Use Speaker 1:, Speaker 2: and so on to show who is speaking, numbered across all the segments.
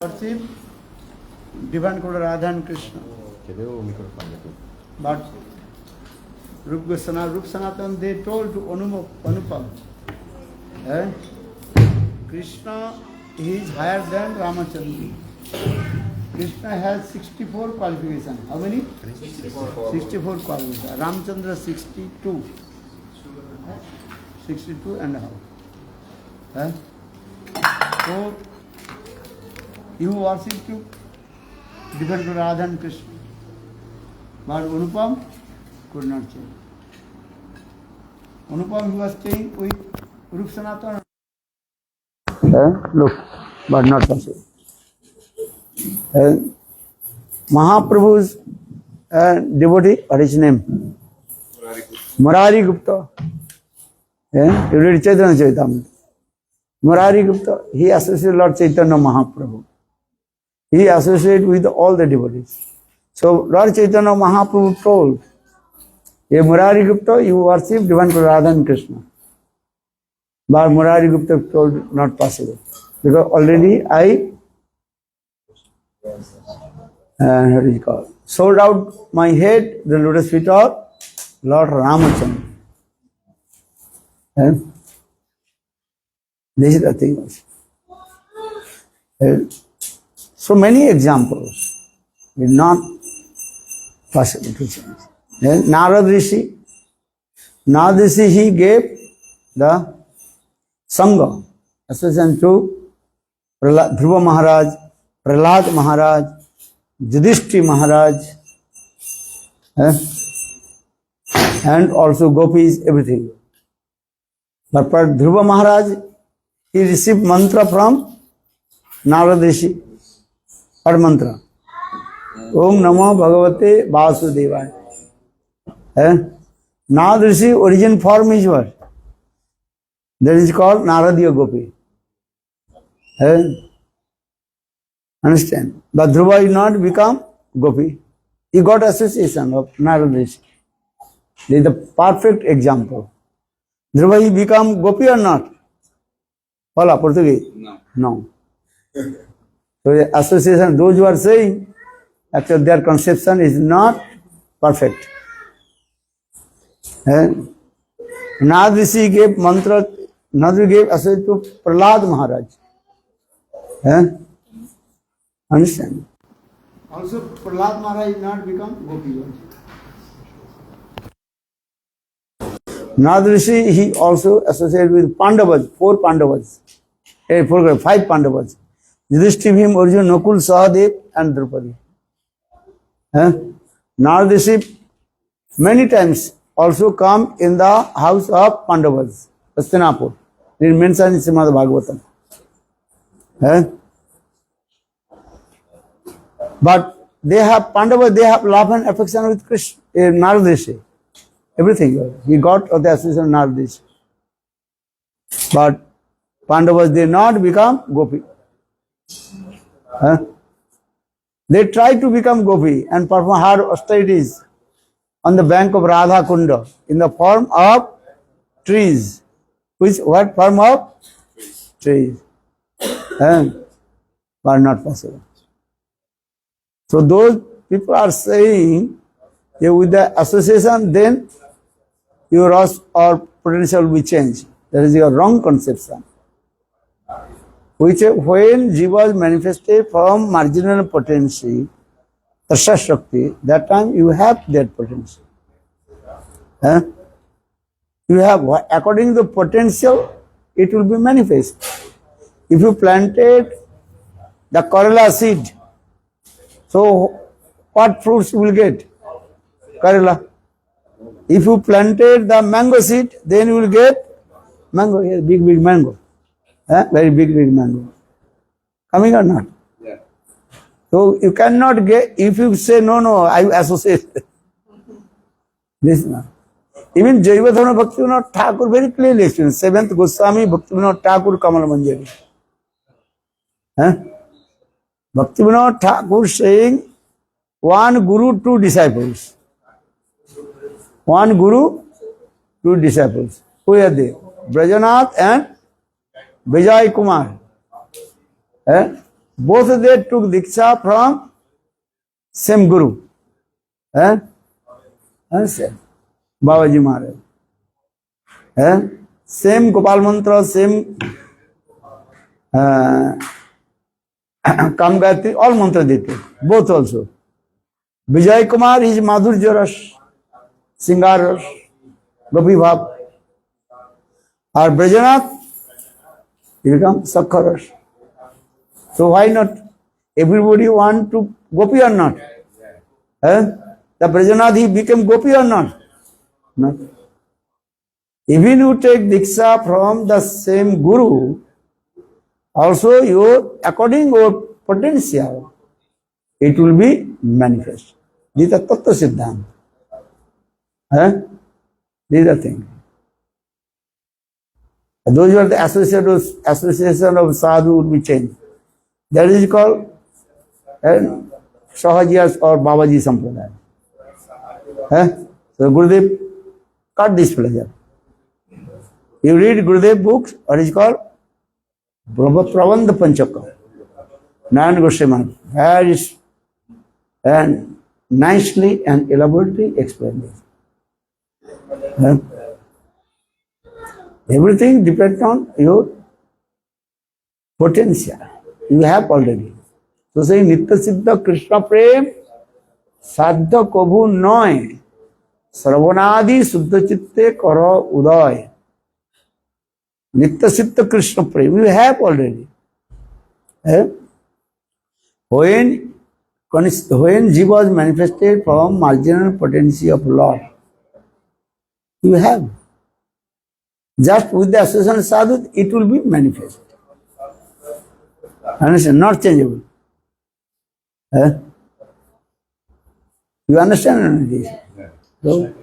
Speaker 1: worship divine Lord Radha and Krishna. But Rup Sanatan, they told to Anupam, Krishna is higher than Ramachandra. Krishna has 64 qualifications. How many? 64 qualifications. Ramchandra 62. 62 and a half. So, you worship to different to Radha and Krishna. But Anupam could not change. Anupam, he was staying with Rup Sanatana. Look, but not possible. Mahaprabhu's devotee, what is his name? Murari Gupta. You read Chaitanya Charitamrita. Murari Gupta, he associated Lord Chaitanya Mahaprabhu. He associated with all the devotees. So Lord Chaitanya Mahaprabhu told, Murari Gupta, you worship divine Radha and Krishna. But Murari Gupta told, not possible. Because already I what is it called? Sold out my head, the lotus feet of Lord Ramachandra. This is the thing. So many examples is not possible to change. Then Narad Rishi, he gave the Sangha, association to Dhruva Maharaj, Prahlad Maharaj, Yudhishthira Maharaj, and also Gopis, everything. But for Dhruva Maharaj, he received mantra from Narad Rishi. What mantra? Om Namo Bhagavate Vasudevaya. Narad Rishi origin form is what? That is called Naradiya Gopi. Understand? But Dhruva did not become Gopi. He got association of Narad Rishi. This is the perfect example. Dhruva, he become Gopi or not? Hola, Portuguese? No. So the association, those who are saying, actually their conception is not perfect. Narad Rishi gave mantra, Narad gave association to Prahlad Maharaj. Understand? Also, Prahlad Maharaj did not become Gopi. Narad Rishi, he also associated with Pandavas, 5 Pandavas. Yudhishthira, him, Arjuna, Nakul, Sahadev, and Draupadi. Narad Rishi many times also come in the house of Pandavas, Hastinapur. It is mentioned in Srimad Bhagavatam. But they have Pandavas, they have love and affection with Krishna, Narad Rishi. Everything. He got the association of Narad Rishi. But Pandavas did not become Gopi. They tried to become Gopi and perform hard austerities on the bank of Radha Kunda in the form of trees. What form of? Trees. But not possible. So those people are saying, with the association, then your loss or potential will be changed. That is your wrong conception. When Jiva is manifested from marginal potency, Tasya Shakti, that time you have that potential. You have, according to the potential, it will be manifest. If you planted the Kerala seed, so what fruits you will get? Kerala. If you planted the mango seed, then you will get mango, yes, big mango. Very big mango. Coming or not? Yeah. So you cannot get, if you say, no, I associate. This not. Even Jaivatana Bhaktivinoda Thakur very clearly explains. 7th Goswami Bhaktivinoda Thakur Kamal Manjari. Bhaktivinoda Thakur saying, one guru, 2 disciples. One guru, 2 disciples. Who are they? Brajanath and Vijay Kumar. both they took Diksha from same Guru. Same. Babaji Maharaj. Same Gopal Mantra, same Kam Gayatri, all mantra they took. Both also. Vijay Kumar is Madhurya Ras, Singar Ras, Gopi Bhav. Or Brajanath, he becomes Sakha Ras. So why not? Everybody want to Gopi or not? The Brajanath, he became Gopi or not? Not. Even you take Diksha from the same Guru, also your, according your potential, it will be manifest. These are Tattva Siddhanta. These are things. Those who are the association of sadhu will be changed. That is called Sahajiyas or Babaji Sampradaya. So Gurudev cut this pleasure. You read Gurudev books, what is called Prabandha Panchaka. Narayan Goswami very and nicely and elaborately explained this. Everything depends on your potential. You have already. So say Nitya Siddha Krishna Prem Sadha Kabhu Noy Sarvanadi Suddha Chitte Karo Uday. Nitya Siddha Krishna Prem you have already. When Jiva was manifested from marginal potency of Lord, you have. Just with the association of sadhu, it will be manifest. Understand? Not changeable. You understand this? So,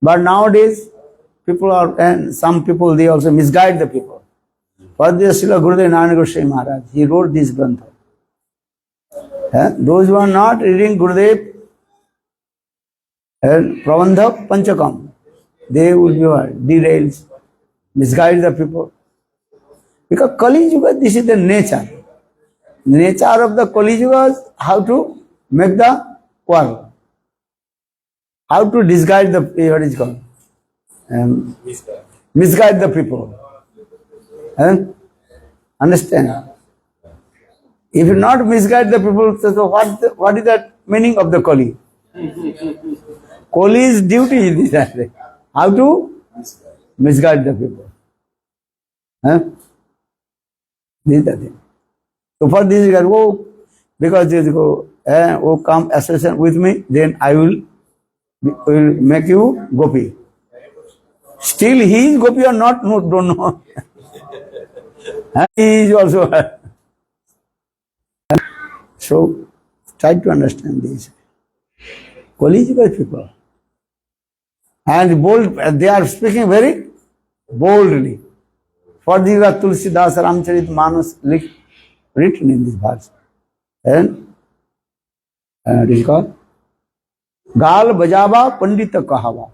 Speaker 1: but nowadays, people are, and some people, they also misguide the people. For this, Srila Gurudev Narayana Goswami Maharaj, he wrote this grantha. Those who are not reading Gurudev and Prabandha Panchakam, they will be derailed, misguide the people. Because Kali Yuga, this is the nature. The nature of the Kali Yuga is how to make the world. How to disguise the, what is called? Misguide the people. Understand? If you not misguide the people, so what is the meaning of the Kali? Kali's duty is this. How to misguide the people. This is the thing. So for this, you can go, because you go, oh, come associate with me, then I will make you Gopi. Still he is Gopi or not, no, don't know. He is also. So try to understand this. Collegial people. And bold, they are speaking very boldly. For these are Tulsidas Ramcharit Manas written in this verse. And it is called Gal Bajaba Pandita Kahava.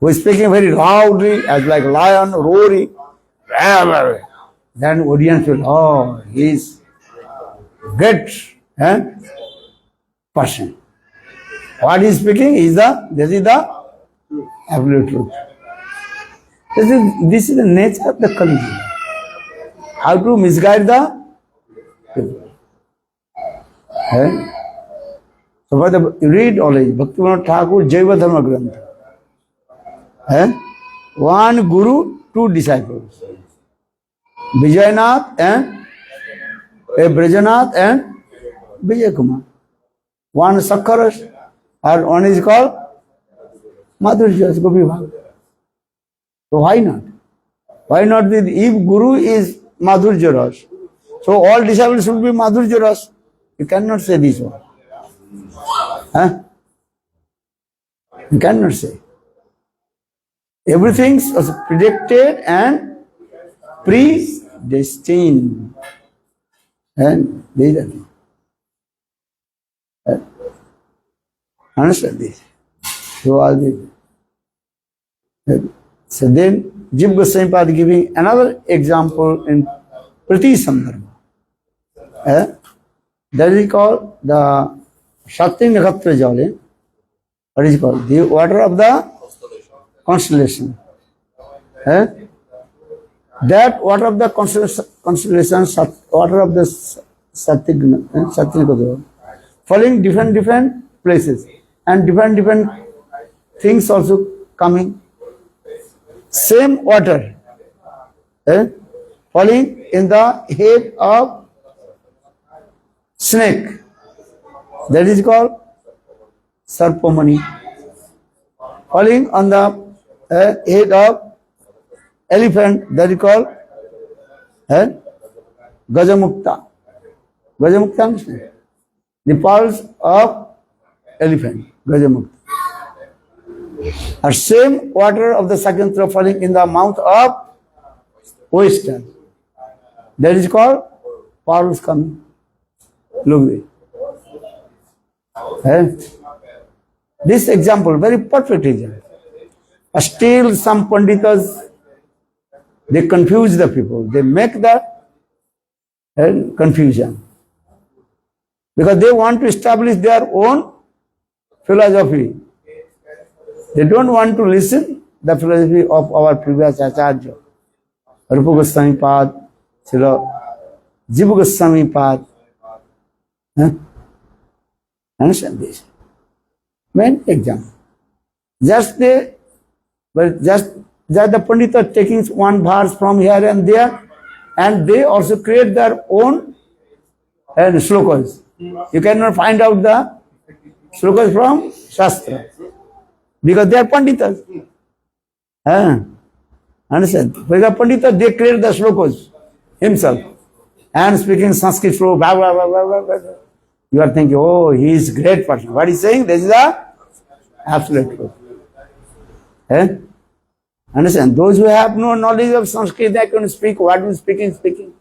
Speaker 1: Who is speaking very loudly, as like lion roaring. Then audience will, oh, he is great person. What he is speaking is this is the absolute truth. This is the nature of the Kali Yuga. How to misguide the people. So for the, you read always, Bhaktivinoda Thakur, Jaiva Dharma Grantha. One Guru, two disciples. Vijayanath and Brajanath and Vijay Kumar. One Sakha Ras, or one is called Madhurya Ras, Gopi Bhav. So why not? Why not? If Guru is Madhurya Ras, so all disciples should be Madhurya Ras. You cannot say this one. You cannot say. Everything was predicted and predestined. And there is a thing. Understand this? So all this. So then, Jiva Goswami Pad giving another example in Prati Sandarbha. That is called the Satya Nakshatra Jale. What is it called? The water of the constellation. That water of the constellation, water of the Satya Nakshatra, falling different places and different things also coming. Same water falling in the head of snake. That is called Sarpamani. Falling on the head of elephant. That is called Gajamukta. Gajamukta understand? The pearls of elephant. Gajamukta. And same water of the Sakyantara falling in the mouth of oyster. That is called pearls coming. Look there. This example, very perfect example. Still some Panditas, they confuse the people. They make the confusion. Because they want to establish their own philosophy. They don't want to listen the philosophy of our previous Acharya. Rupa Goswami Pad, Jiva Goswami Pad. Understand this? Main example. Just the Pandita taking one verse from here and there, and they also create their own slokas. You cannot find out the slokas from Shastra because they are Panditas. Understand? Because Pandita, they create the slokas himself and speaking Sanskrit slow, blah, blah, blah, blah, blah, blah. You are thinking, oh, he is a great person. What he is saying? This is the absolute truth. Understand? Those who have no knowledge of Sanskrit, they can speak what he is speaking.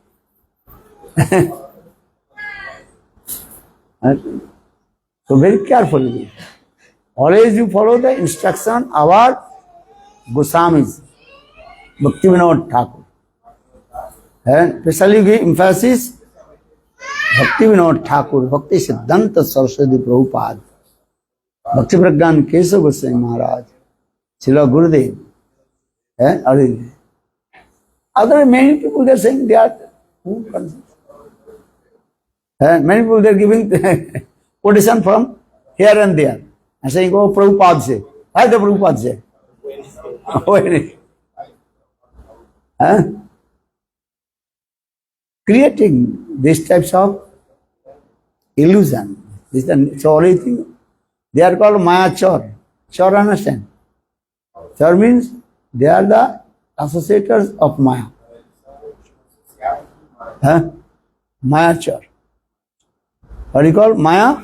Speaker 1: So very carefully. Always you follow the instruction of our Goswamis, Bhakti Vinod Thakur. And especially give emphasis Bhakti Vinod Thakur, Bhakti Siddhanta Saraswati Prabhupada, Bhakti Pragyan Keshav Goswami Maharaj, Srila Gurudev. Other many people they are saying they are many people they are giving quotation from here and there and saying, oh, Prabhupada say. Why the Prabhupada say? Creating these types of illusion. This is the only thing. They are called Maya Chor. Chor, understand? Chor means they are the associators of Maya. Maya Chor. What do you call Maya?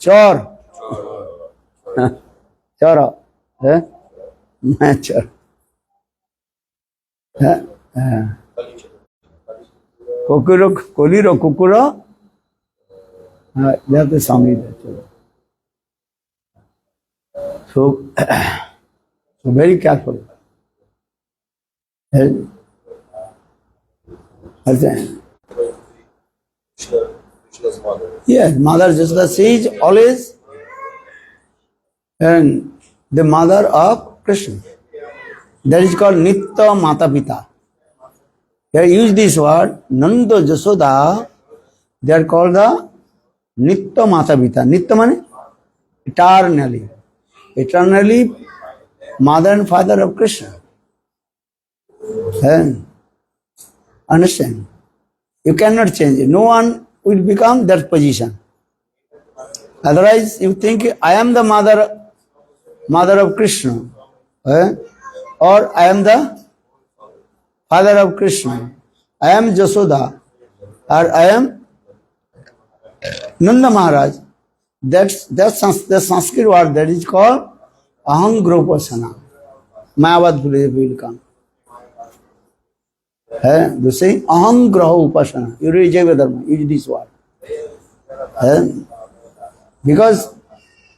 Speaker 1: Chor. Chora. Maya Chor. Koliro Kukuro. They have to sound it. So very careful. Yes, Mother Jasoda, she is always and the mother of Krishna. That is called Nitya Mata Pita. They use this word, Nanda Jasoda, they are called the Nitya Mata Pita. Nitya means eternally. Eternally, mother and father of Krishna. Understand? You cannot change it. No one will become that position. Otherwise, you think I am the mother of Krishna, or I am the father of Krishna. I am Jasoda, or I am Nanda Maharaj. That's the Sanskrit word that is called Aham Gropasana. Mayavad will come. They say Aham Graha Upasana. You read Jayavadharma, use this word. Because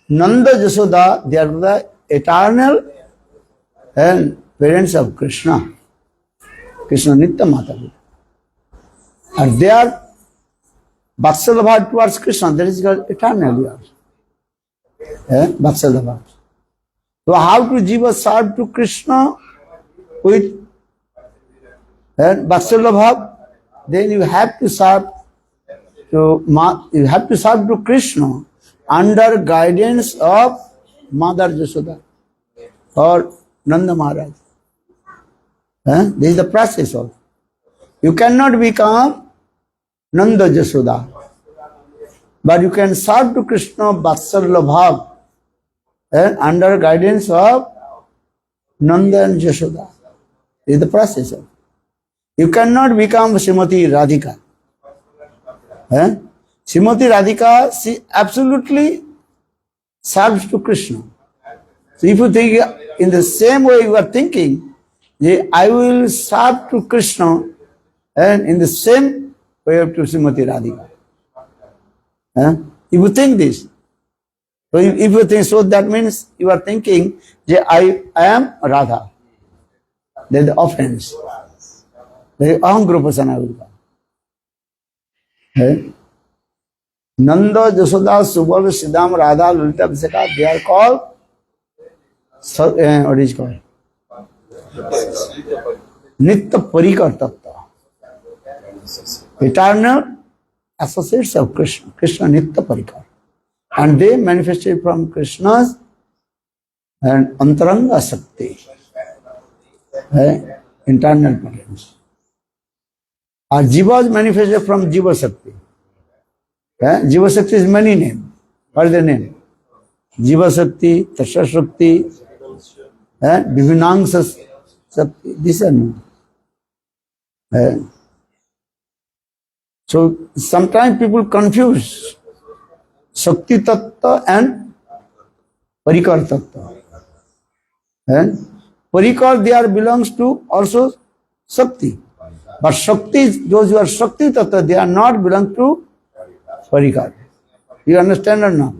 Speaker 1: Nanda Jasoda, they are the eternal parents of Krishna. Krishna Nitya Mata. And they are Vatsalabha towards Krishna, that is called eternal yours. Vatsalabha. So how to jiva serve to Krishna with Vatsalabha? Then you have to serve to Krishna under guidance of Mother Yashoda or Nanda Maharaj. This is the process of. You cannot become Nanda Yashoda, but you can serve to Krishna Vatsalabha under guidance of Nanda and Yashoda. This is the process of. You cannot become Srimati Radhika. Srimati Radhika, she absolutely serves to Krishna. So if you think in the same way you are thinking, I will serve to Krishna, and in the same way to Srimati Radhika. If you think this, so if you think so, that means you are thinking, I am Radha. That is the offense. The Ahangrupasanā will come. Nanda, Yashoda, Subal, Siddham, Radha, Lalita, Abhiseka, they are called, what is called? Nitya Parikar Tattva. Eternal associates of Krishna. Krishna Nitya Parikar. And they manifested from Krishna's and Antaranga Sakti. Internal potential. Our Jiva is manifested from Jiva Sakti. Jiva Sakti is many names. What is the name? Jiva Sakti, Tasha Sakti, Divinangsa Sakti. These are names. So sometimes people confuse Shakti Tattva and Parikar Tattva. Parikar there belongs to also Shakti. But Shakti, those who are Shakti Tattva, they are not belong to Parikar. You understand or not?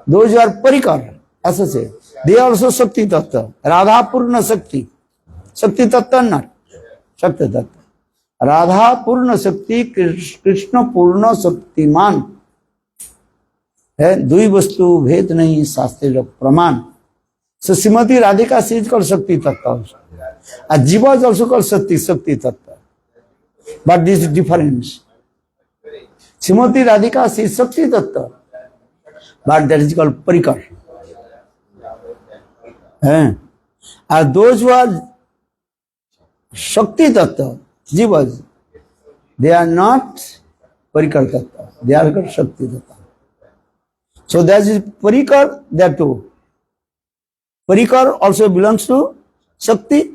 Speaker 1: Those who are Parikar, associate, they are also Shakti Tattva. Radha Purna Shakti. Shakti Tattva not. Shakti Tattva. Radha Purna Shakti, Krishna Purna Shaktiman. Dui vastu bhed nahi shastra praman. So Srimati Radhika, she is called Shakti Tattva also. And Jiva is also called Shakti Tattva. But this is difference. Srimati Radhika, she is Shakti Tattva. But that is called Parikar. And those who are Shakti Tattva, Jivas, they are not Parikar Tattva. They are called Shakti Tattva. So there is Parikar there too. Parikar also belongs to Shakti.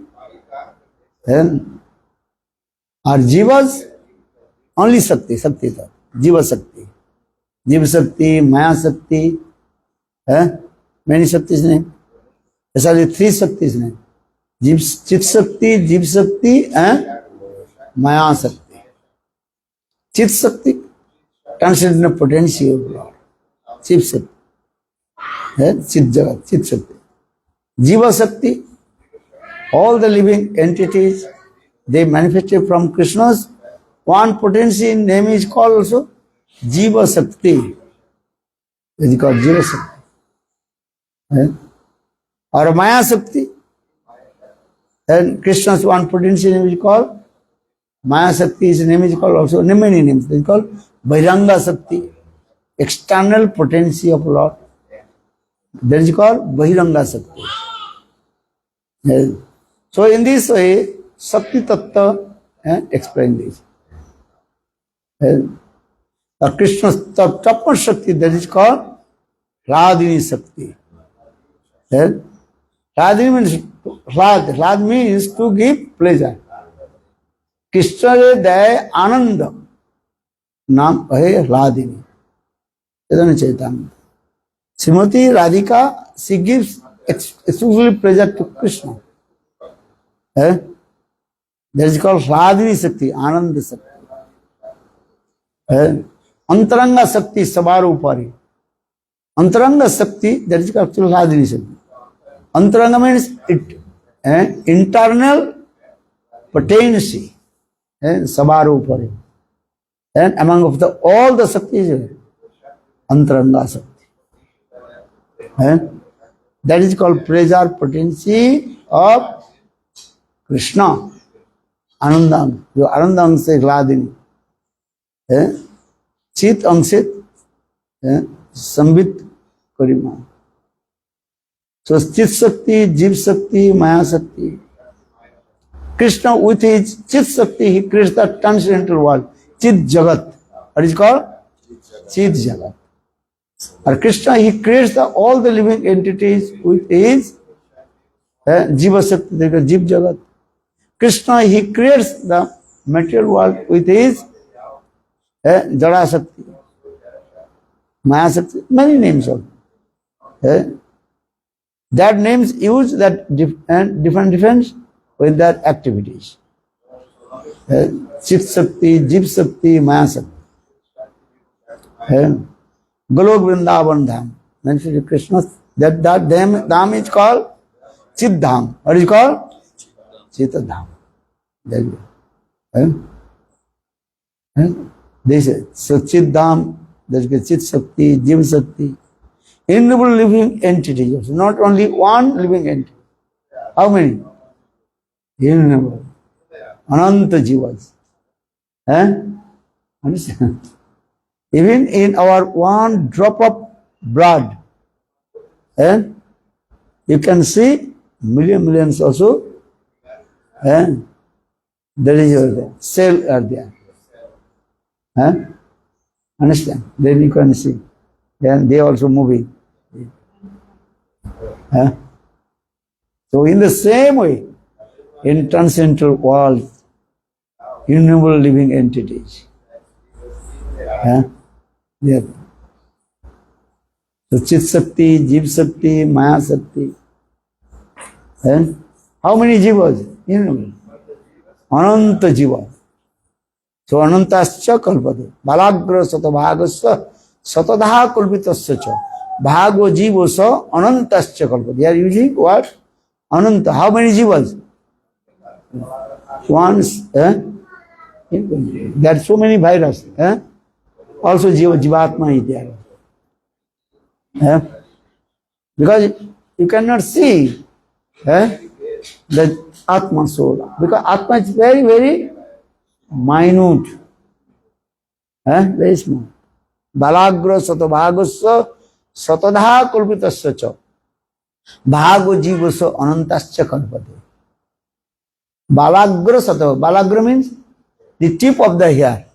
Speaker 1: And our Jivas, only Shakti, Shakti Tattva. Jiva Shakti. Jiva Shakti, Maya Shakti. Many Shakti's name. Especially three Shakti's name. Chit Shakti, Jiv Shakti and Maya Shakti. Chit Shakti translated in the potency of Lord. Chit Shakti. Chit Jagat, Chit Shakti. Jiva Shakti, all the living entities, they manifested from Krishna's one potency name is called also Jiva Shakti. It is called Jiva Shakti. Or Maya Shakti. And Krishna's one potency name is called Maya Shakti. His name is called also many names. It is called Bhairanga Shakti. External potency of Lord. That is called Bhairanga Shakti. So in this way, Shakti Tattva explain this. Krishna's Tapma Shakti, that is called Radhini Shakti. Radhini means Rad means to give pleasure. Krishna Day Ananda. Naam hai Radhini. Chaitanya. Srimati Radhika, she gives exclusively pleasure to Krishna. That is called Radhini Shakti, Ananda Shakti. Antaranga Shakti, Sabarupari. Antaranga Shakti, that is called Radhini Shakti. Antaranga means internal potency. Sabarupari. And among of all the Shaktis, Antaranga Shakti. And that is called pleasure potency of Krishna. Anandam. जो आनंद अंग से ग्लादिनी है, चित अंग से Sambit Karima. So चित शक्ति, जीव शक्ति, माया शक्ति. Krishna with his chit shakti, he creates the transcendental world, chit jagat. What is called? Chit jagat. Or Krishna, he creates all the living entities with his jiva shakti, jiv jagat. Krishna, he creates the material world with his jada shakti, maya shakti, many names of that names use that different with their activities. Chit Shakti, Jiv Shakti, Maya Shakti. Golok Vrindavan Dham. Mentioned Krishna, that Dham is called Chit Dham. What is it called? Chita Dham. There you go. This is so Chit Dham, there is Chit Shakti, Jiv Shakti. Innumerable living entities. Not only one living entity. How many? Innumerable. Ananta jivas. Understand? Even in our one drop of blood, you can see millions also. There is your cell are there. Understand? Then you can see. Then they also moving. So in the same way, in transcendental world, innumerable living entities. Yeah. So Chit Shakti, Jiv Shakti, Maya Shakti. How many jivas? Innumerable. Ananta jiva. So Anantascha kalpate. Balagra satabhagasya satadha kalpitasya cha. Bhago jivo sa anantascha kalpate. They are using what? Ananta. How many jivas? Once. There are so many viruses. Also Jivatma is there. Because you cannot see the Atma soul. Because Atma is very, very minute. Very small. Balagra satabhagusya satadha kulpitasya cha. Bhago jivasya anantasya kalpate. Balagra satava. Balagra means the tip of the hair.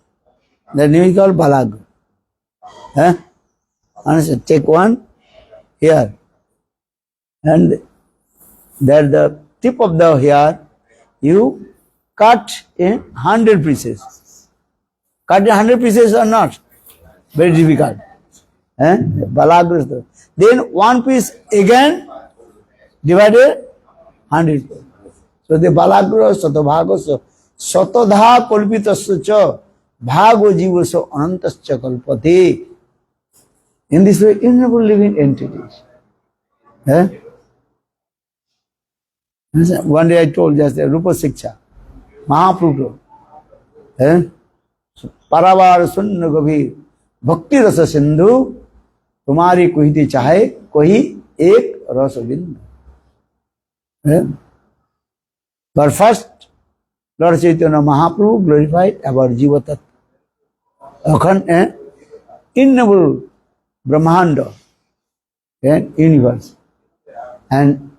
Speaker 1: The name is called balagra. Understand? Take one here. And that the tip of the hair, you cut in 100 pieces. Cut in 100 pieces or not? Very difficult. Balagra. Then one piece again divided 100. So the balagra satabhagasya satadha kalpitasya cha bhago jivasya anantasya kalpate. In this way, innumerable living entities. One day I told just Rupa Shiksha, Mahaprabhu, Paravar Sunna Gavir, Bhakti Rasa Sindhu, Tumari Kuhiti Chahe, Kohi Ek Rasa Bindu. But first, Lord Chaitanya Mahaprabhu glorified about Jiva Tattva. Innumerable Brahmanda and universe. And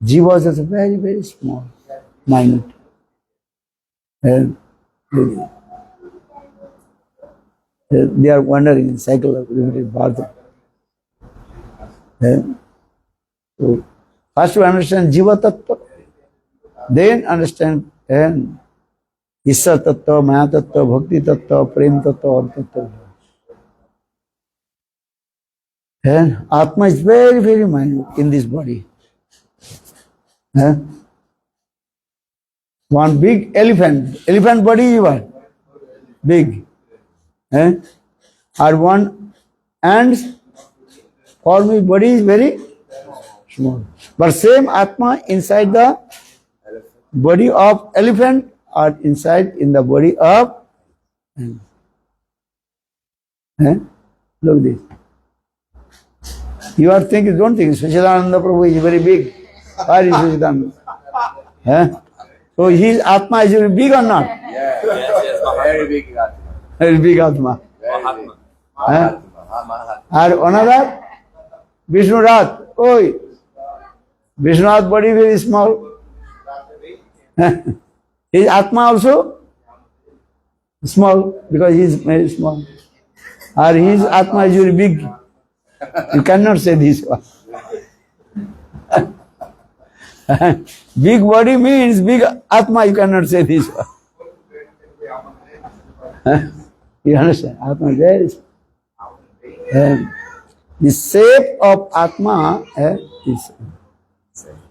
Speaker 1: Jiva is very, very small, minute. They are wandering in cycle of limited birth. So first we understand Jiva Tattva, then understand Ishar Tattva, Maya Tattva, Bhakti Tattva, Prem Tattva, Artha Tattva. And Atma is very, very minute in this body. One big elephant body is what? Big. Or one ant form body is very small. But same Atma inside the body of elephant or inside in the body of Eh? Look this. You are thinking, don't think, Sachidananda Prabhu is very big. Why is Sachidananda? Eh? So his Atma is very big or not?
Speaker 2: Yes, very big Atma.
Speaker 1: Very big Atma.
Speaker 2: Mahatma.
Speaker 1: Eh?
Speaker 2: Mahatma.
Speaker 1: And another, Vishnunath. Oi, Vishnunath body very small. His Atma also small because he is very small. Or his Atma is very big. You cannot say this one. Big body means big Atma, you cannot say this one. You understand? Atma is the shape of Atma is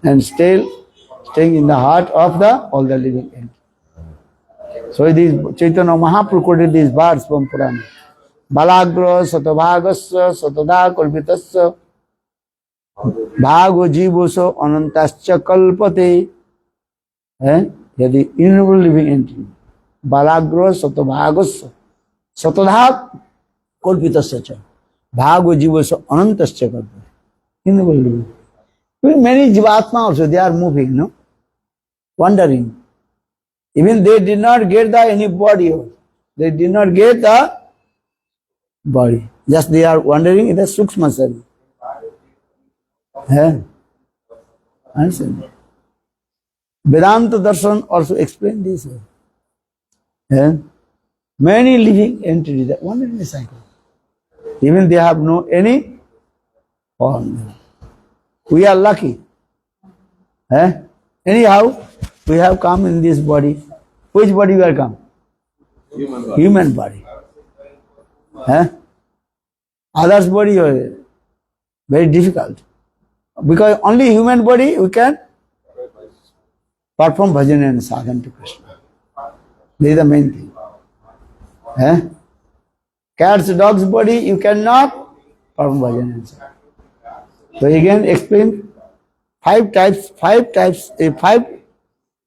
Speaker 1: and still staying in the heart of all the living entities. So this Chaitanya Mahaprabhu quoted these verses from Purana. Balagra satabhagasya satada kalpitasya bhago jivoso anantasya kalpate. They are the innumerable living entity. Balagra satabhagasya satada kalpitasya cha bhago jivoso anantasya kalpate. Innumerable living. Even many jivatma also, they are moving, no? Wandering. Even they did not get any body. They did not get the body. Just they are wandering in the Sukshma Sarira. Understand? Vedanta Darshan also explain this. Many living entities that wander in the cycle. Even they have no any form. We are lucky. Anyhow, we have come in this body. Which body we are come? Human body. Others body are very difficult. Because only human body we can perform bhajan and sadhana to Krishna. This is the main thing. Cat's, dog's body you cannot perform bhajan and sadhana. So again explain five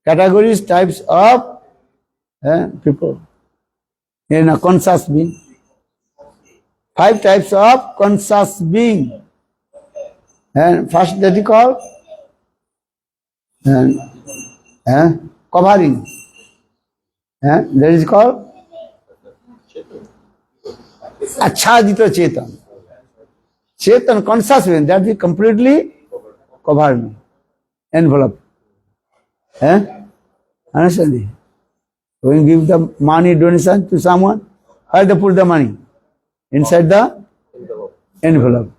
Speaker 1: categories, types of people in a conscious being. 5 types of conscious being. And first that is called covering. That is called Achhadita Chetan. Chetan, conscious being, that is completely covered, enveloped. Understand? When you give the money donation to someone, how they put the money? Inside the envelope.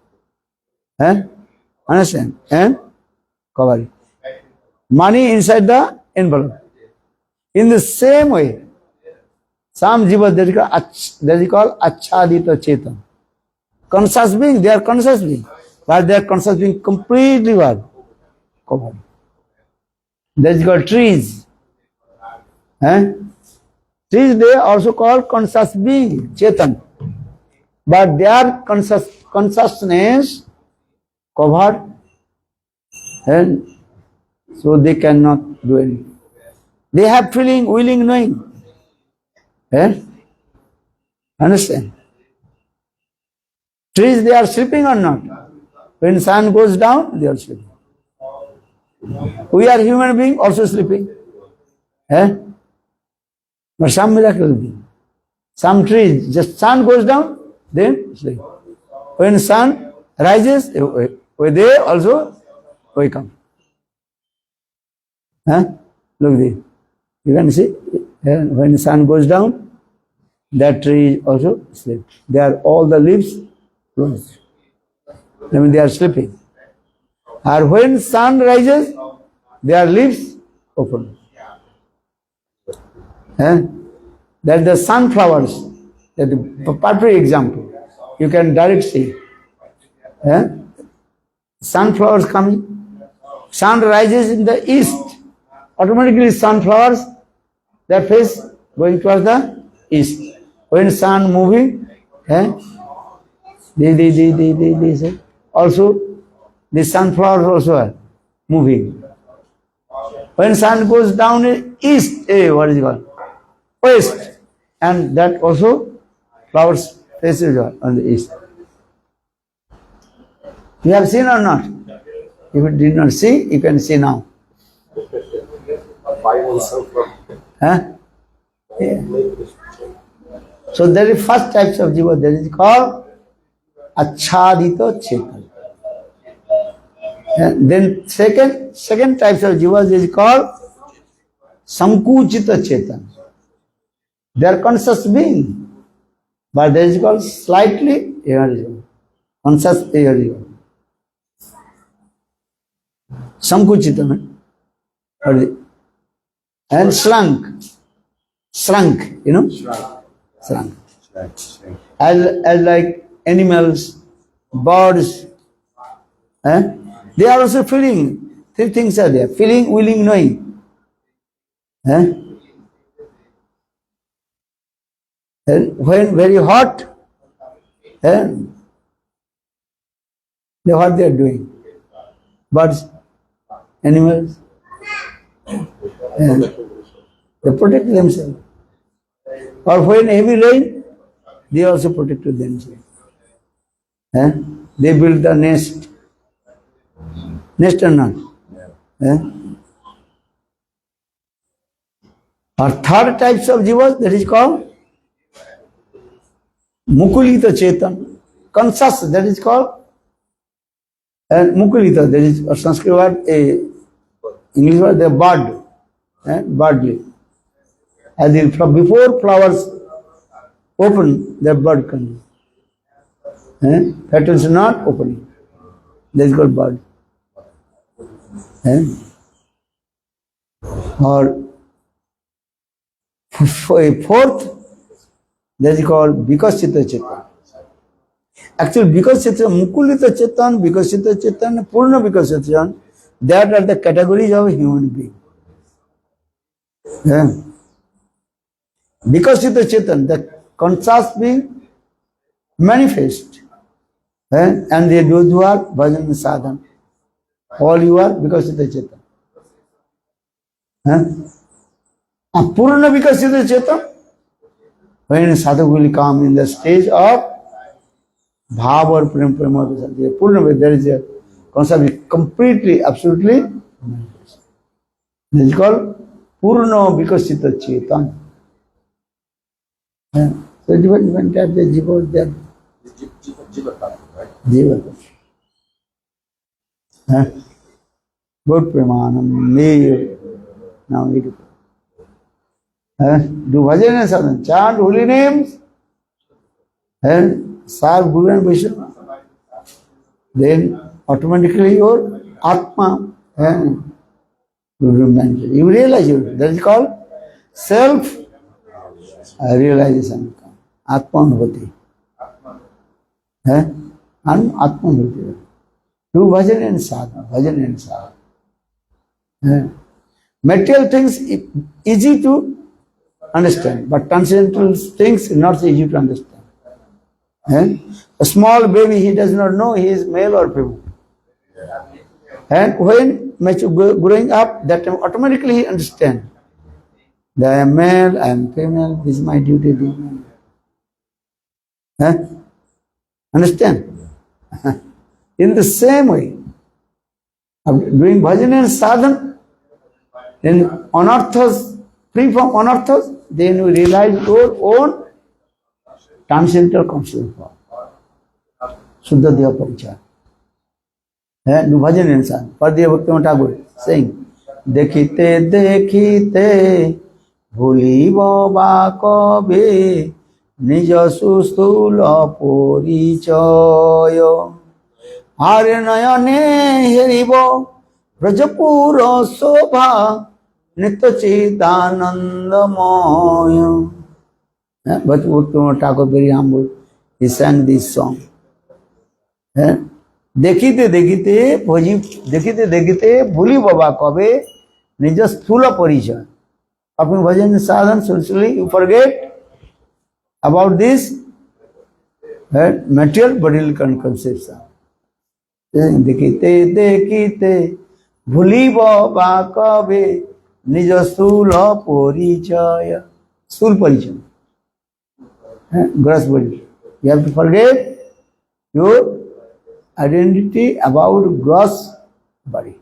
Speaker 1: Understand? And cover it. Money inside the envelope. In the same way, some jiva that is called Achhadita Chetan. Conscious being, they are conscious being. But they are conscious being completely covered. That is called trees. Trees they are also called conscious being, Chetan. But their consciousness covered, and so they cannot do anything. They have feeling, willing, knowing. Understand? Trees, they are sleeping or not? When sun goes down, they are sleeping. We are human beings also sleeping. But some miracle being. Some trees, just sun goes down, then sleep. When sun rises, they also wake up. Look there. You can see, when the sun goes down, that tree also sleeps. They are all the leaves closed. I mean, they are sleeping. And when sun rises, their leaves open. That the sunflowers, that the perfect example. You can direct see. Sunflowers coming. Sun rises in the east. Automatically sunflowers, their face going towards the east. When sun moving, they also the sunflowers also are moving. When sun goes down east, what is it called? West, and that also flowers faces on the east. You have seen or not? If you did not see, you can see now. Huh? Yeah. So there is first types of jiva. There is called achadita chetan. And then second types of jivas is called sankuchita chetan. They are conscious being, but there is called slightly irrational, conscious irrational. Sankuchita, and shrunk, you know, shrunk. As like animals, birds, they are also feeling. Three things are there: feeling, willing, knowing. And when very hot, what they are doing? Birds, animals, they protect themselves. Or when heavy rain, they also protect themselves. They build the nest. Nest or not? Or third types of jivas, that is called Mukulita Chetan. Conscious, that is called. And Mukulita, that is a Sanskrit word, English word, the bud. Budly. As in, from before flowers open, the bud comes. Petals not opening. That is called bud. Or fourth, that is called Vikasita Chetan. Actually, Vikasita, Mukulita Chetan, Vikasita Chetan, Purna Vikasita Chetan, that are the categories of human being. Vikasita Chetan, the conscious being manifest. And they those who are bhajan sadhan. All you are Vikasita Chetan. Purna Vikasita Chetan, when sadhak will come in the stage of bhav or prema, Purna, there is a concept completely, absolutely manifest. This is called Purna Vikasita Chetan. So different types of jiva there.
Speaker 2: Jiva, right?
Speaker 1: Jiva. Good pramanam, now we do. Do bhajan and sadhana, chant holy names, and serve Guru and Vaishnava. Then automatically your Atma will be manifest. You realize it. That is called self-realization. Atmanubhati. Atmanubhati. Do bhajan and sadhana. Bhajan and sadhana. Material things easy to understand, but transcendental things not so easy to understand. A small baby, he does not know he is male or female. And when growing up, that time automatically he understands. I am male, I am female, this is my duty. Understand? In the same way, doing bhajan and sadhana, in anarthas, free from anarthas, then you realize your own transcendental consciousness form. Shuddha Deva Parichaya. Do bhajan and sadhana. Padya Bhaktivinoda Thakur saying, Dekhite dekhite bhulibo ba kabe nija susthula porichaya Hare nayane heribo brajapura sobha nitya chidanandamaya. But Bhaktivinoda Thakur, very humble, he sang this song. देखते देखते भूली बाबा कबे निज स्थूल परिचय. अपने भजन साधन सुनसुली, you forget about this material bodily conception. देखते देखते भूली बाबा कबे निज स्थूल परिचय. स्थूल परिचय, gross body. You have to forget your identity about gross body.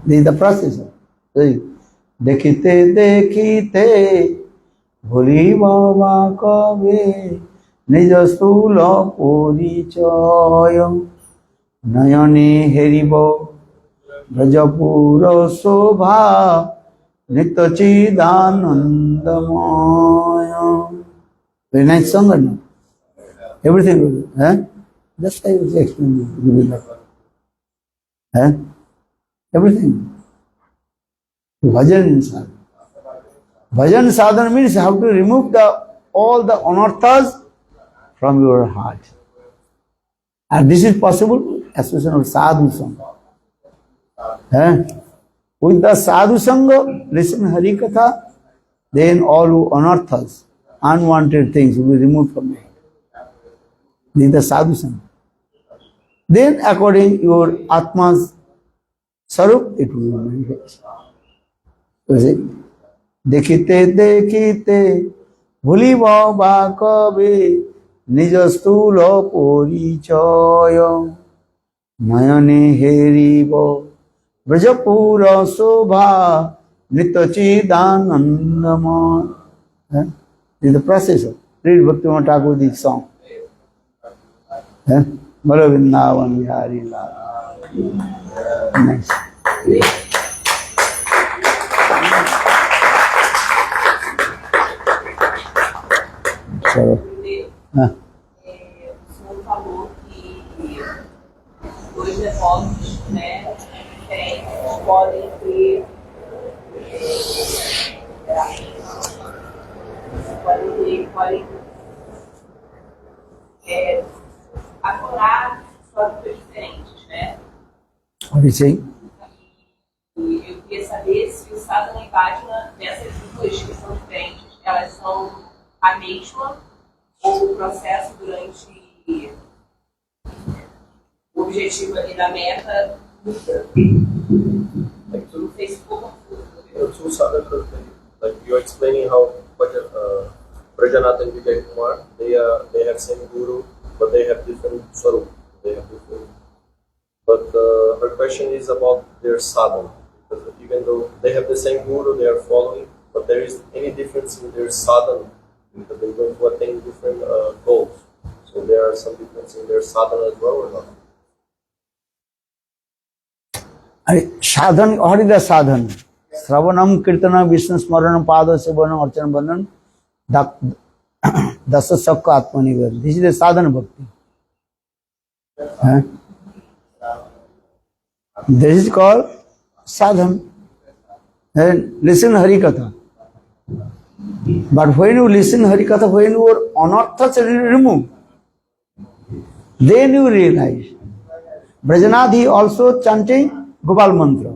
Speaker 1: This is the process. देखते देखते ভুলিব বা কবে নিজ স্থূল পরিচয় নয়নে হেরিব ব্রজপুর শোভা নিত্য চিদানন্দময়. Very nice song, or no? Everything will, just I was explaining. Everything. Bhajan sadhana. Bhajan sadhana means you have to remove all the anarthas from your heart. And this is possible association of sadhu sangha. With the sadhu sangha, listen Hari Katha, then all anarthas, unwanted things will be removed from you. This is the sadhu sangha. Then according your Atma's sarup, it will be manifest. দেখিতে দেখিতে ভুলিব বা কবে নিজ স্থূল পরিচয় নয়নে হেরিব ব্রজপুর শোভা নিত্য চিদানন্দময়. This is the process of read Bhaktivinoda Thakur this song. Bolo Vrindavan Bihari Lal. Nice.
Speaker 3: O senhor falou que dois devotos, né, diferentes podem ter acordar suas vidas diferentes, né?
Speaker 1: What do you say?
Speaker 3: E eu queria saber se o sadhana e bhajana dessas duas que são diferentes, elas são a mesma ou o processo durante o objetivo ali da meta muda? Não sei se ficou confuso.
Speaker 2: Like you're explaining how Brajanath and Vijay Kumar, they have same guru, but they have different swarup. They have different. But her question is about their sadhana. Because even though they have the same guru, they are following, but there is any difference in their sadhana because they're going to attain different goals. So there are some difference in their sadhana as well, or not?
Speaker 1: Sadhan, what is the sadhan? Sravanam, Kirtanam, Vishnu Smaranam, Pada Sevanam, Archanam Bandhanam, Dasa Sakka Atmanivar. This is the sadhana bhakti. This is called sadhan. And listen Hari Katha. But when you listen Hari Katha, when your anarthas are removed, then you realize. Brajanath he also chanting Gopal Mantra.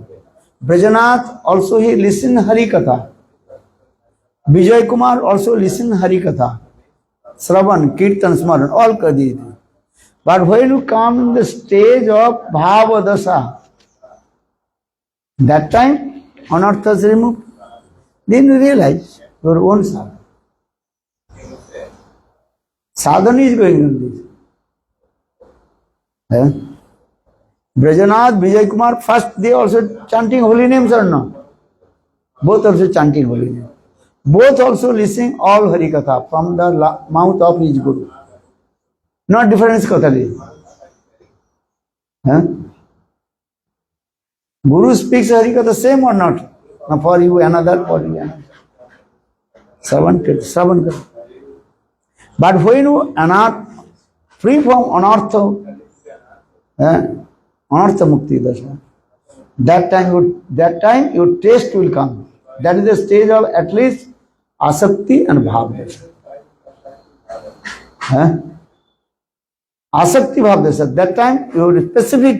Speaker 1: Brajanath also he listen Hari Katha. Vijay Kumar also listen Hari Katha. Sravan, Kirtan, Smaran, all kadi. But when you come in the stage of Bhava Dasa, that time anarthas removed, then you realize your own sadhana. Sadhana is going on this. Brajanath, Vijay Kumar, first they also chanting holy names or no? Both also chanting holy names. Both also listening all Hari Katha from the mouth of his Guru. Not difference Katha. Guru speaks Hari Katha same or not? For you another, for you another. Savan. But when you are free from anartha, anartha mukti dasha, that time your taste will come. That is the stage of at least asakti and bhav dasha. Asakti bhav dasha. That time your specific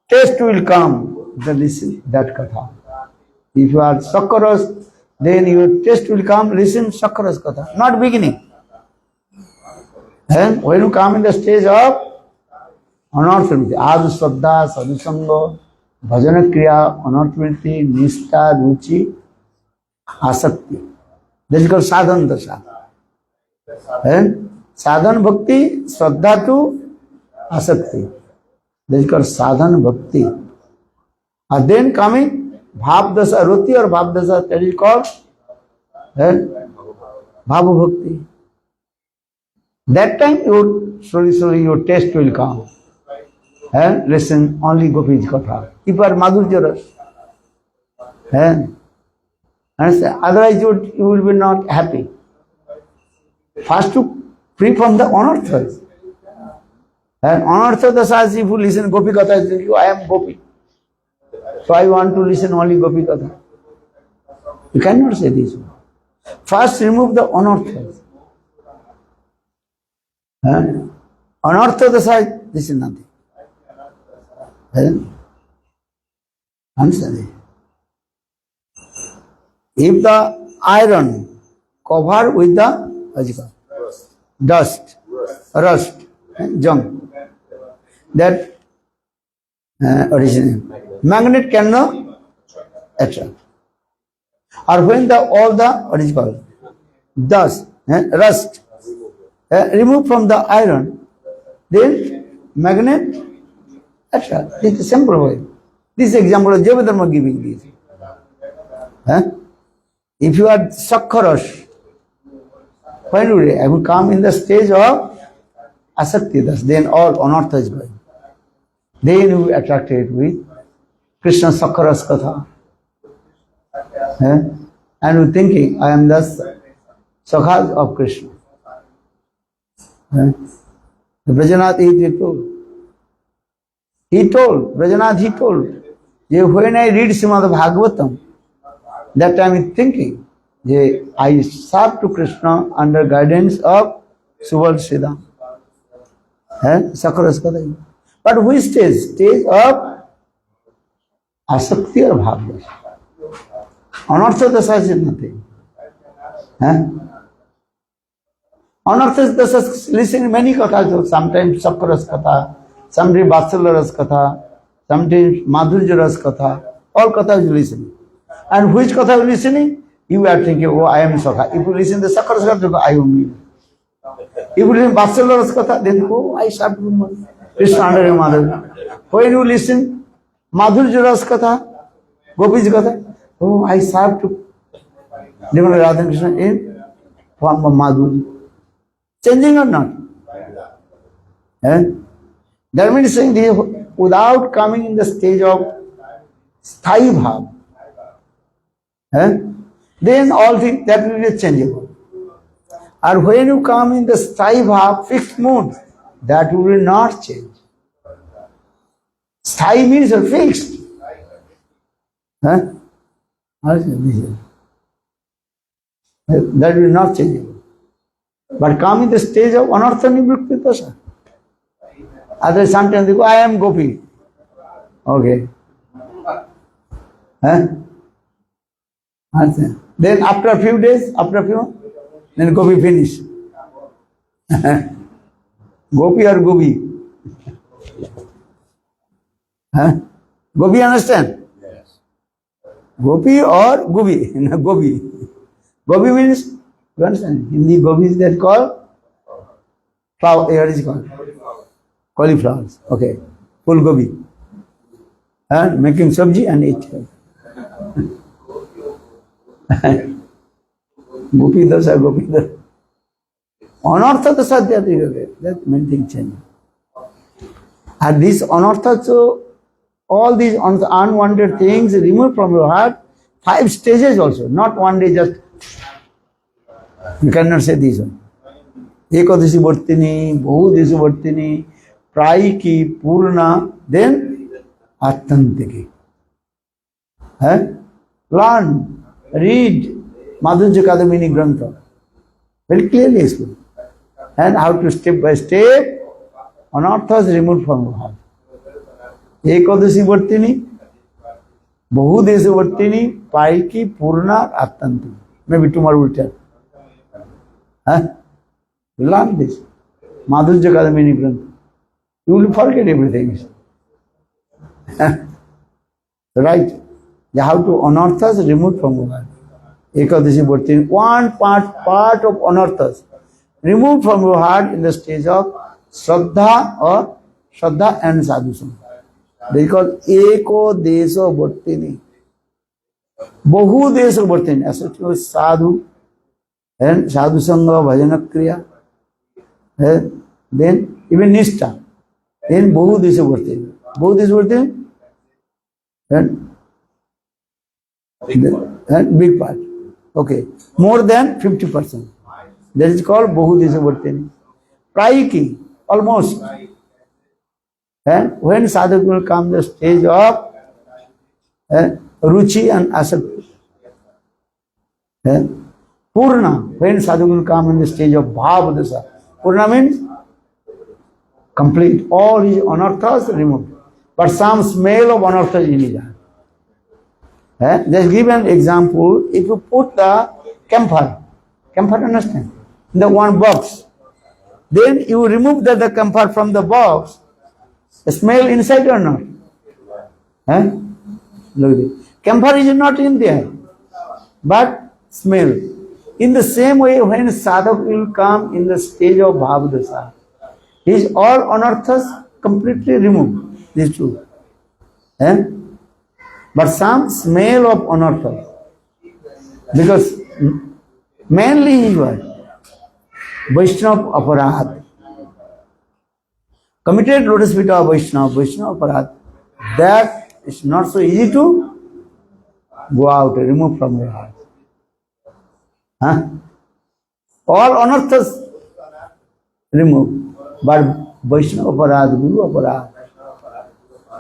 Speaker 1: taste will come. Listen that katha. If you are sakkaras, then your taste will come. Listen sakkaras katha. Not beginning. And when you come in the stage of anartha, adu shraddha, sadhusanga, bhajana kriya, anartha, nishta, ruchi, asakti. That is called sadhana dasha. And sadhan bhakti, shraddha to asakti. This is called sadhan bhakti. And then coming bhav dasa roti or bhav dasa, that is called bhava bhakti. That time slowly your taste will come. And listen only Gopi's katha. Keep our madhurya ras. And otherwise you will be not happy. First to free from the anarthas. And anartha dasas, if you listen Gopi katha, you I am Gopi. So I want to listen only Gopi katha. You cannot say this. First remove the anarthas. Anartha dasa, this is nothing. Understand? If the iron covered with the dust, rust, junk, that original magnet cannot attract. Or when all the dust, rust, remove from the iron, then magnet attract. This is a simple way. This example of Jivadharma giving this. If you are Sakkharas, when I will come in the stage of Asakti, then all anartha is going. Then you attracted with Krishna Sakkharas Katha. And you thinking, I am the Sakhas of Krishna. The Brajanath he told, when I read Srimad Bhagavatam, that time is thinking, I serve to Krishna under guidance of Subal Siddha. Sakkharas Katha. But which stage? Stage of Asakti or Bhava. Anartha dasa is nothing. Anartha dasa listen many kathas, sometimes Sakkharas Katha, sometimes Vatsalya Katha, sometimes Madhurya Ras Katha, all kathas you listen. And which katha you listening? You are thinking, oh, I am Sakha. If you listen to Sakkharas Katha, I am me. If you listen to Vatsalya Ras Katha, then oh, I serve to Krishna under Madhurya. When you listen Madhurya Ras Katha, Gopi's Katha, oh, I serve to Nirmala Radha Krishna in form of Madhurya. Changing or not? That means saying without coming in the stage of Sthayi Bhav, then all things that will be changeable. And when you come in the Sthayi Bhav, fixed mood, that will not change. Sthayi means fixed. That will not change. But come in the stage of anartha nivritti dasa. Otherwise sometimes they go, I am Gopi. Okay. Then after a few days, then Gopi finish. Gopi or Gopi? Gopi understand?
Speaker 2: Yes.
Speaker 1: Gopi or Gopi? Gopi. Gopi means, you understand? Hindi Gopi is that called flower. What is it called? Cauliflowers. Okay. Full Gopi. Making sabji and eat. Gopi dasa, Gopi dasa. Anartha dasa, that many things change. And this anartha, so all these unwanted things removed from your heart, 5 stages also, not one day just. You cannot say this one. Ekadashi Vartini, Bahudesi Vartini, Praiki, Purna, then Attantiki. Learn, read Madhurya Kadamini Grantha. Very clearly explained. And how to step by step, anarthas removed from your heart. Ekadashi Vartini, Bahudesi Vartini, Praiki, Purna, Attantiki. Maybe tomorrow we'll tell. Learn this. Madhurya Kadamini Grantha. You will forget everything. Right? How to anarthas removed from your heart. Ekadashi Vartini. One part of anarthas. removed from your heart in the stage of Shraddha or Shraddha and Sadhu Sangha. They call Eko Deso Bhattini. Bahu Deso Bhattini. Associated with Sadhu and Sadhu Sangha, Bhajana Kriya. And then even Nishtha. Then Bahu Deso Bhattini. Bahu Deso Bhattini. And big part. Okay. More than 50%. That is called Bahu Deso Bhattini. Praiki. Almost. And when sadhak will come the stage of ruchi and asakti. Purna, when sadhak will come in the stage of bhavadasa. Purna means complete. All his anarthas removed. But some smell of anarthas in his heart. Just give an example. If you put the camphor understand, in the one box, then you remove the camphor from the box, the smell inside or not? Look at it. Camphor is not in there, but smell. In the same way, when sadhak will come in the stage of bhavadasa, his all anarthas completely removed, these two. But some smell of anarthas, because mainly he was Vaishnava aparad. Committed lotus feet of Vaishnava aparad. That is not so easy to go out, remove from your heart. All anarthas remove. But Vaishnava aparad, Guru aparad.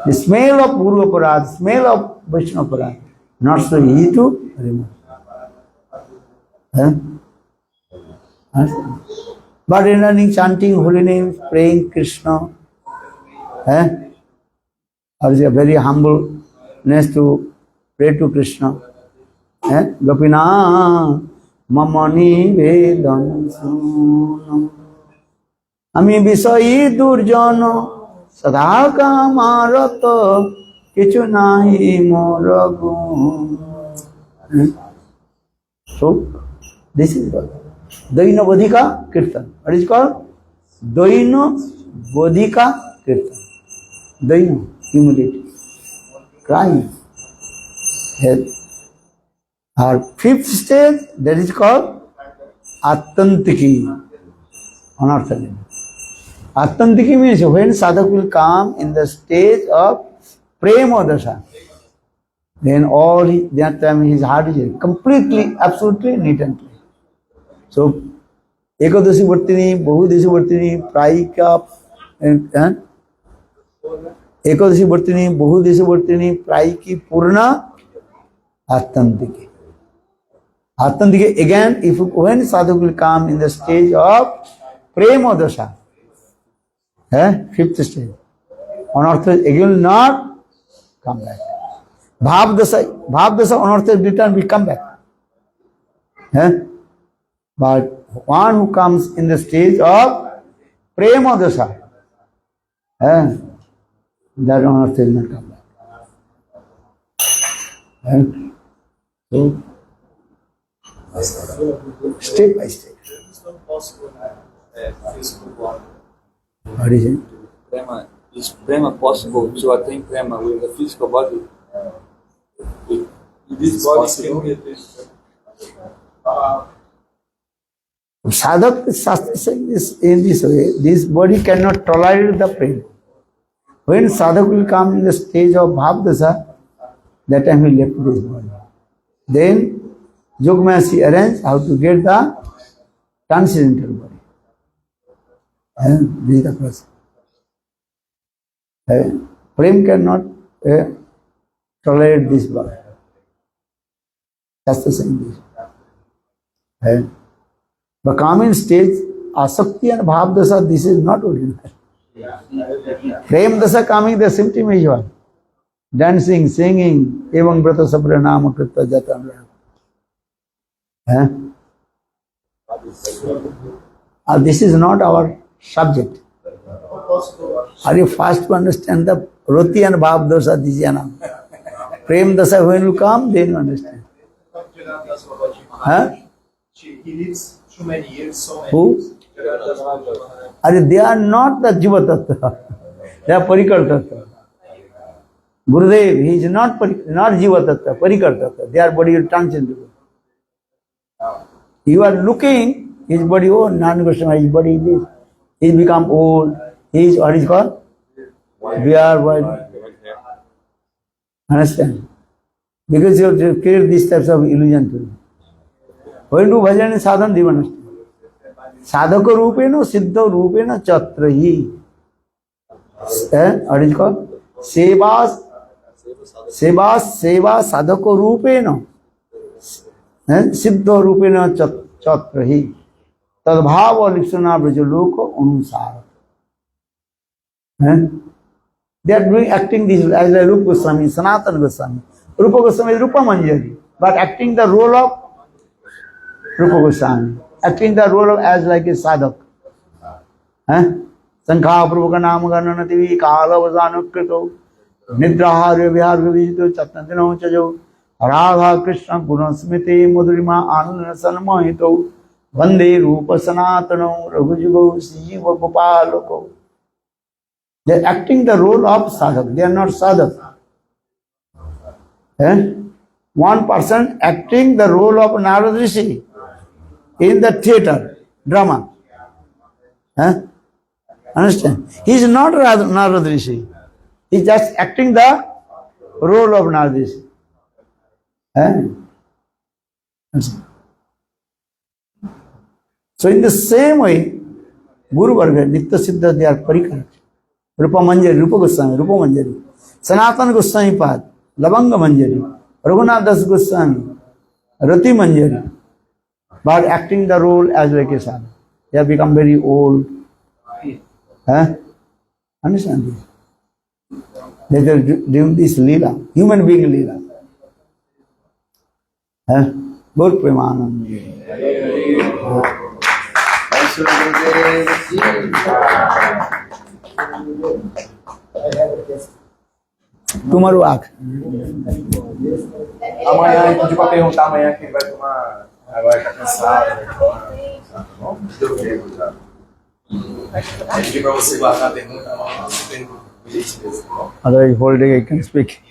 Speaker 1: The smell of Guru aparad, smell of Vaishnava aparad, not so easy to remove. But in learning, chanting holy names, praying Krishna, or is a very humbleness to pray to Krishna. Gopina mamani vedan sunam ami bisai durjana sadha kamarato kichu nahi moragun. So, this is what Daina Bodhika Kirtan. What is called? Daina Bodhika Kirtan. Daina, humility, crying. Our fifth stage, that is called Attantiki. Anartha. Attantiki means when sadhak will come in the stage of Prema Dasha, then that time his heart is completely, absolutely neat and clean. So, Ekadashi Bhattini, Bahudeshi Bhattini, Praika, Ekadashi Bhattini, Bahudeshi Bhattini, Praiki, Purna, Attantiki. Attantiki, again, when sadhak will come in the stage of Prema Dasha, fifth stage, anartha again will not come back. Bhavdasa anartha return will come back. But one who comes in the stage of Prema Dasha, that anartha will not come back. So, step by step.
Speaker 4: It's not possible to have physical body.
Speaker 1: What is it?
Speaker 4: Is prema possible to attain prema with a physical body? This body can be attained.
Speaker 1: Sadhak Shastra says in this way, this body cannot tolerate the pain. When sadhak will come in the stage of bhavdasa, that time he left this body. Then Yogamasi arranged how to get the transcendental body. And this is the process. Prem cannot tolerate this body. That's the same. The common stage, asakti and bhavdasa, this is not ordinary. Prem dasa coming, the symptom is one. Dancing, singing, evam brata sabra nama krita jatan. This is not our subject. Are you fast to understand the roti and bhavdasa dijana? Prem dasa when you come, then you understand.
Speaker 4: He lives too many years, so many
Speaker 1: Who?
Speaker 4: years.
Speaker 1: They are not the Jiva Tattva. They are Parikar Tattva. Gurudev, he is not Jiva Tattva, Parikar Tattva. Their body is transcendental. You are looking, his body, oh, non-negotiable, his body is this. He become old. He is, what is called? Beard, white. Understand? Because you have to create these types of illusion to you. When you do bhajan and sadhana, do you understand? Sadhaka rupena, siddha rupena, chatrahi. What is it called? Seva sadhaka rupena. Siddha rupena chatrahi. Tadbhava lipsana brajaloka anusara. They are doing acting this as a Rupa Goswami, Sanatana Goswami. Rupa Goswami is Rupa Manjari, but acting the role of Rupa Goswami, acting the role of as like a sadhak. Sankha Prabhuka Namaganana Devi Kala Vasanukkrito Nidraharya Viharya Vijito Chatnatino Chajo Radha Krishna Gunasmiti Mudrima Anana Sanmohito Vande Rupa Sanatano Raghujugo Sijiva Gopaloko. They are acting the role of sadhak. They are not sadhak. One person acting the role of Narad Rishi in the theatre, drama. Understand? He is not Narad Rishi. He is just acting the role of Narad Rishi. So in the same way, Guru Varga, Nitya Siddha, they are Parikar. Rupa Manjari, Rupa Goswami, Rupa Manjari, Sanatana Goswami Pad, Lavanga Manjari, Raghunath Das Goswami, Rati Manjari, but acting the role as like a sadhak. They have become very old. Understand this? They are doing this lila, human being lila. Gaur Premanand. Tomorrow act.
Speaker 5: Amanhã a gente pediu pra perguntar amanhã quem vai tomar. Agora tá cansado, vai tomar. Tá bom? Deu tempo já. Eu pedi pra você guardar a pergunta, mas não tem bilhete mesmo, tá bom?
Speaker 1: Otherwise, whole day I can speak.